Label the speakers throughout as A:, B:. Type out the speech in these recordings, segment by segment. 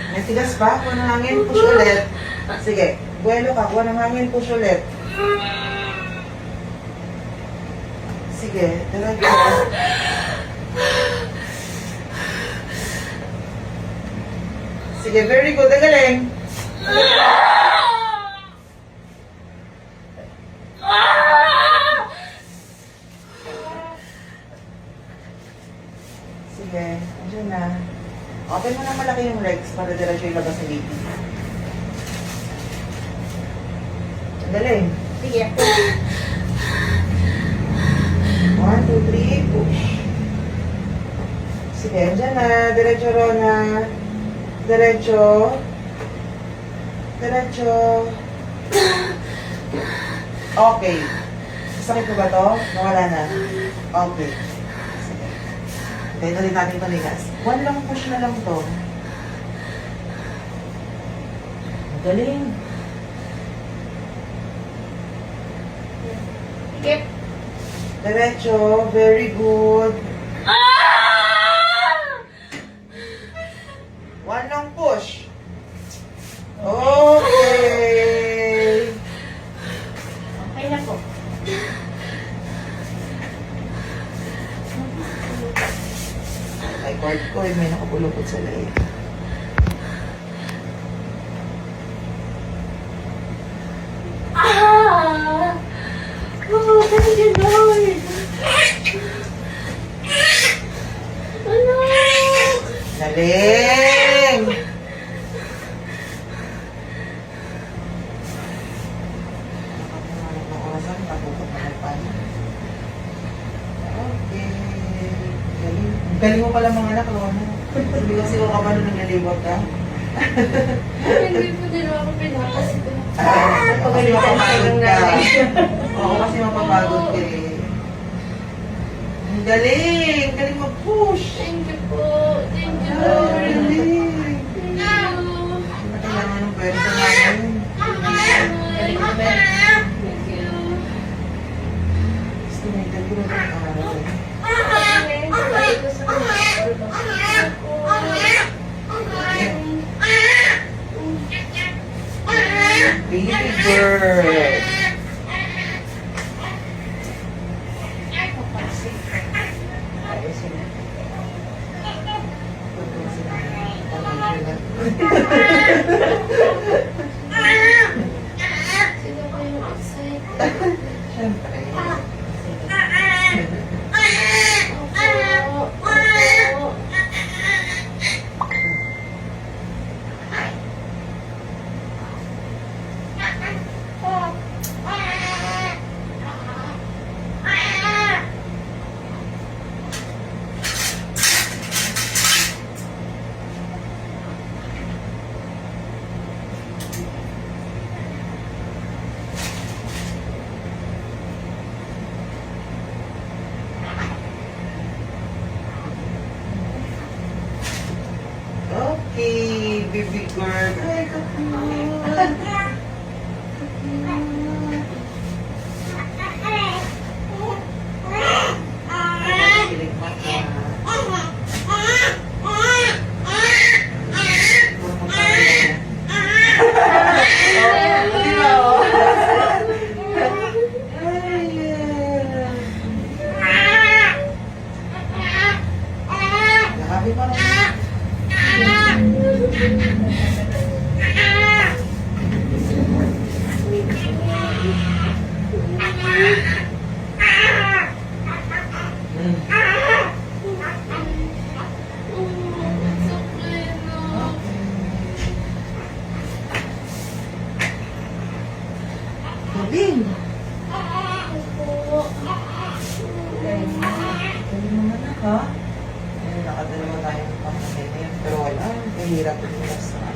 A: May tigas pa? Kuha ng hangin, push ulit. Sige, buwelo ka, kuha ng hangin, push ulit. Sige, diretso. Sige, very good. Ang galing. Sige, andyan na. Open mo na malaki yung legs para diretso yung labas sa baby. Ang galing.
B: Sige.
A: 1, 2, 3, push. Sige, andyan na. Diretso, Rona. Diretso. Diretso. Okay. Sakit mo ba to? Nawala na. Okay. Sige. Okay, ulit natin panigas. 1 lang push na lang to. Galing.
B: Sige.
A: Diretso. Very good. 1 lang push. Okay.
B: Okay na po.
A: Ay, cord ko eh. May nakapulupot sa leg.
B: Oh, thank you, Lord. Ano?
A: Galing! Okay. Galing. Galing mo pala mga anak, Lona. Hindi kasi ko ka ba nung naglalibot ka?
B: Hindi po din ako pinakas ko.
A: Kasi mapapagod ka. Oo, kasi mapapagod ka eh. Ang galing! Galing mag-push!
B: Thank you po. Thank you,
A: Ay,
B: Lord.
A: galing!
B: Thank you.
A: Ano kailangan ng pwersa namin?
B: Galing na ba? Thank you.
A: Estimated ko na ng araw eh. Baby girl! Ayusin na.
B: Sino ko yung excited?
A: Siyempre.
B: Opo. Opo.
A: Okay, baby girl. Ay, kakul. Kilig mata. Ay, grabe pa naman. Galing. Galing naman na ka. Ayun, nakadalawa tayong pamagay ngayon. Pero wala, mahirap yung last na.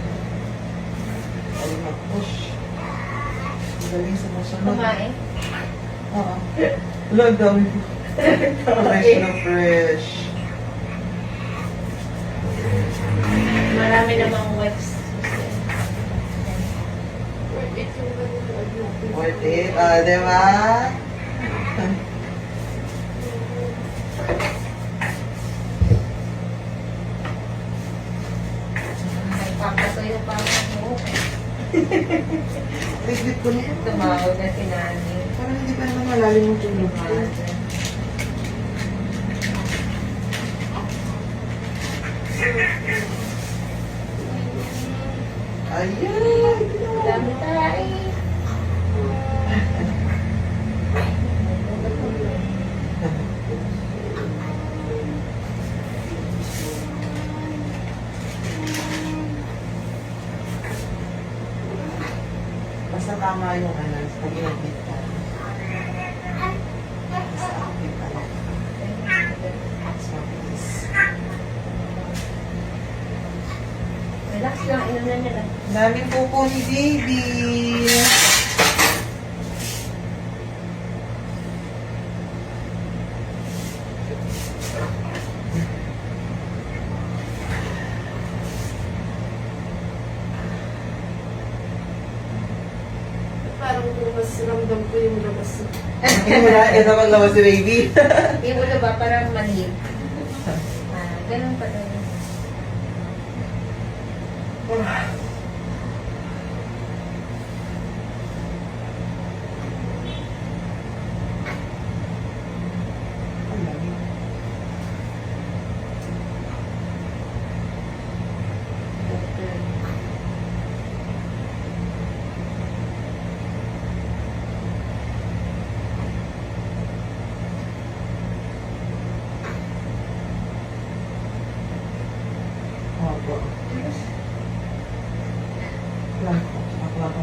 A: Galing mag-push. Galing sa musunod.
B: Kumain?
A: Oo. Wala, ang dami. Fresh na fresh.
B: Marami namang webs. Worth it yung ganito.
A: Worth it. Diba?
B: Papa na pa ako.
A: Liglit ko na.
B: Tumawag na si Nani.
A: Parang hindi pa naman malalim yung tulog ko. Ayan!
B: Dami tayo.
A: Basta tama yung ano, pag inaglit ka. Basta active ka lang. Mas mabilis.
B: Relax lang, inom na nila.
A: Daming pupo ni baby.
B: Parang mas ramdam ko yung labas.
A: Ito maglabas si baby.
B: Yung ulo ba, parang manhid. Ganun pa rin.
A: Ang lamig. Opo. Lang po. Ako lang po.